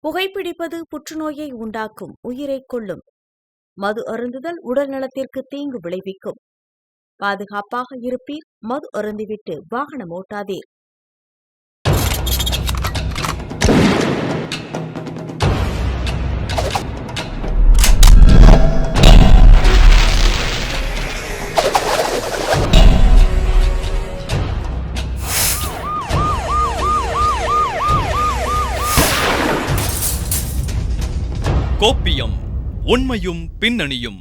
புகைப்பிடிப்பது புற்றுநோயை உண்டாக்கும், உயிரைக் கொல்லும். மது அருந்துதல் உடல் நலத்திற்கு தீங்கு விளைவிக்கும். பாதுகாப்பாக இருப்பீர், மது அருந்திவிட்டு வாகனம் ஓட்டாதீர். கோப்பியம், உண்மையும் பின்னணியும்.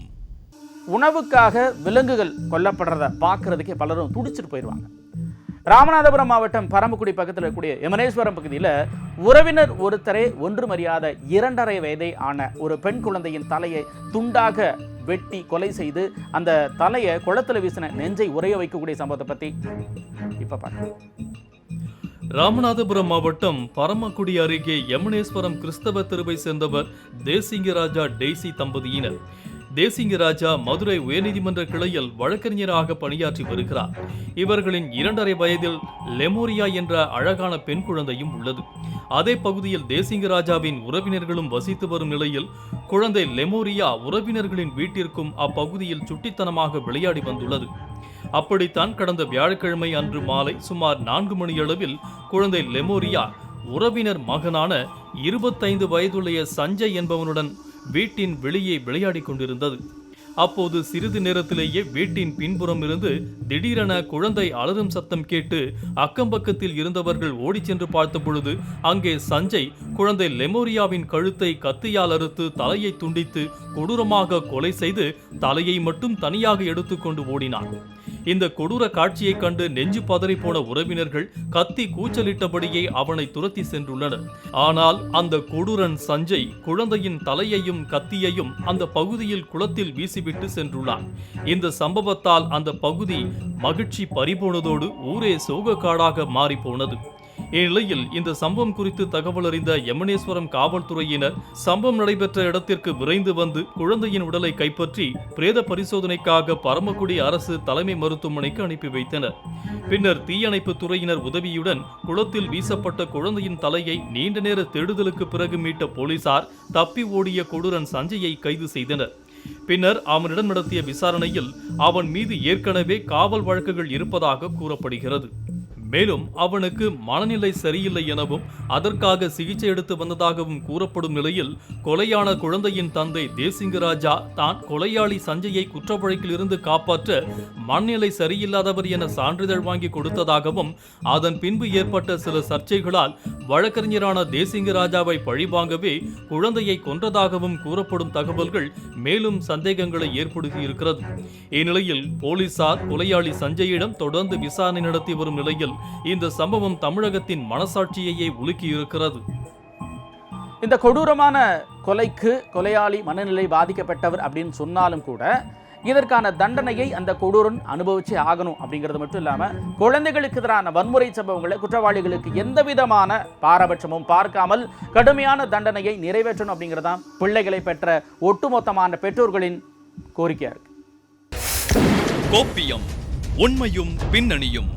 உணவுக்காக விலங்குகள் கொல்லப்படுறத பார்க்கறதுக்கே பலரும் துடிச்சிட்டு போயிடுவாங்க. ராமநாதபுரம் மாவட்டம் பரமக்குடி பக்கத்தில் இருக்கக்கூடிய யமனேஸ்வரம் பகுதியில் உறவினர் ஒருத்தரே ஒன்றுமறியாத 2.5 வயதை ஆன ஒரு பெண் குழந்தையின் தலையை துண்டாக வெட்டி கொலை செய்து அந்த தலையை குளத்தில் வீசின நெஞ்சை உறைய வைக்கக்கூடிய சம்பவத்தை பற்றி இப்போ பார்க்கலாம். ராமநாதபுரம் மாவட்டம் பரமக்குடி அருகே யமுனேஸ்வரம் கிறிஸ்தவ தெருவை சேர்ந்தவர் தேசிங்கராஜா டெய்சி தம்பதியினர். தேசிங்கராஜா மதுரை உயர்நீதிமன்ற கிளையில் வழக்கறிஞராக பணியாற்றி வருகிறார். இவர்களின் 2.5 வயதில் லெமோரியா என்ற அழகான பெண் குழந்தையும் உள்ளது. அதே பகுதியில் தேசிங்கராஜாவின் உறவினர்களும் வசித்து வரும் நிலையில் குழந்தை லெமோரியா உறவினர்களின் வீட்டிற்கும் அப்பகுதியில் சுட்டித்தனமாக விளையாடி வந்துள்ளது. அப்படித்தான் கடந்த வியாழக்கிழமை அன்று மாலை சுமார் 4 மணியளவில் குழந்தை லெமோரியா உறவினர் மகனான 25 வயதுடைய சஞ்சய் என்பவனுடன் வீட்டின் வெளியே விளையாடி கொண்டிருந்தது. அப்போது சிறிது நேரத்திலேயே வீட்டின் பின்புறம் இருந்து திடீரென குழந்தை அலறும் சத்தம் கேட்டு அக்கம்பக்கத்தில் இருந்தவர்கள் ஓடி சென்று பார்த்த பொழுது அங்கே சஞ்சய் குழந்தை லெமோரியாவின் கழுத்தை கத்தியால் அறுத்து தலையை துண்டித்து கொடூரமாக கொலை செய்து தலையை மட்டும் தனியாக எடுத்துக்கொண்டு ஓடினார். இந்த கொடூர காட்சியை கண்டு நெஞ்சு பதறி போன உறவினர்கள் கத்தி கூச்சலிட்டபடியே அவனை துரத்தி சென்றுள்ளனர். ஆனால் அந்த கொடூரன் சஞ்சய் குழந்தையின் தலையையும் கத்தியையும் அந்த பகுதியில் குளத்தில் வீசிவிட்டு சென்றுள்ளான். இந்த சம்பவத்தால் அந்த பகுதி மகிழ்ச்சி பறிபோனதோடு ஊரே சோகக்காடாக மாறி போனது. இந்நிலையில் இந்த சம்பவம் குறித்து தகவல் அறிந்த யமுனேஸ்வரம் காவல்துறையினர் சம்பவம் நடைபெற்ற இடத்திற்கு விரைந்து வந்து குழந்தையின் உடலை கைப்பற்றி பிரேத பரிசோதனைக்காக பரமக்குடி அரசு தலைமை மருத்துவமனைக்கு அனுப்பி வைத்தனர். பின்னர் தீயணைப்பு துறையினர் உதவியுடன் குளத்தில் வீசப்பட்ட குழந்தையின் தலையை நீண்ட நேர தேடுதலுக்கு பிறகு மீட்ட போலீசார் தப்பி ஓடிய கொடூரன் சஞ்சயை கைது செய்தனர். பின்னர் அவனிடம் நடத்திய விசாரணையில் அவன் மீது ஏற்கனவே காவல் வழக்குகள் இருப்பதாக கூறப்படுகிறது. மேலும் அவனுக்கு மனநிலை சரியில்லை எனவும் அதற்காக சிகிச்சை எடுத்து வந்ததாகவும் கூறப்படும் நிலையில் கொலையான குழந்தையின் தந்தை தேசிங்கராஜா தான் கொலையாளி சஞ்சயை குற்ற வழக்கில் இருந்து காப்பாற்ற மனநிலை சரியில்லாதவர் என சான்றிதழ் வாங்கி கொடுத்ததாகவும் அதன் பின்பு ஏற்பட்ட சில சர்ச்சைகளால் வழக்கறிஞரான தேசிங்கராஜாவை பழிவாங்கவே குழந்தையை கொன்றதாகவும் கூறப்படும் தகவல்கள் மேலும் சந்தேகங்களை ஏற்படுத்தியிருக்கிறது. இந்நிலையில் போலீசார் கொலையாளி சஞ்சயிடம் தொடர்ந்து விசாரணை நடத்தி வரும் நிலையில் இந்த சம்பவம் தமிழகத்தின் மனசாட்சியையே உலுக்கியிருக்கிறது. இந்த கொடூரமான கொலைக்கு கொலையாளி மனநிலை பாதிக்கப்பட்டவர் அப்படின்னு சொன்னாலும் கூட இதற்கான தண்டனையை அந்த கொடூரன் அனுபவிச்சே ஆகணும் அப்படிங்கிறது மட்டும் இல்லாமல் குழந்தைகளுக்கு எதிரான வன்முறை சம்பவங்களை குற்றவாளிகளுக்கு எந்த விதமான பாரபட்சமும் பார்க்காமல் கடுமையான தண்டனையை நிறைவேற்றணும் அப்படிங்கிறதான் பிள்ளைகளை பெற்ற ஒட்டுமொத்தமான பெற்றோர்களின் கோரிக்கையா இருக்கு. கோப்பியம், உண்மையும் பின்னணியும்.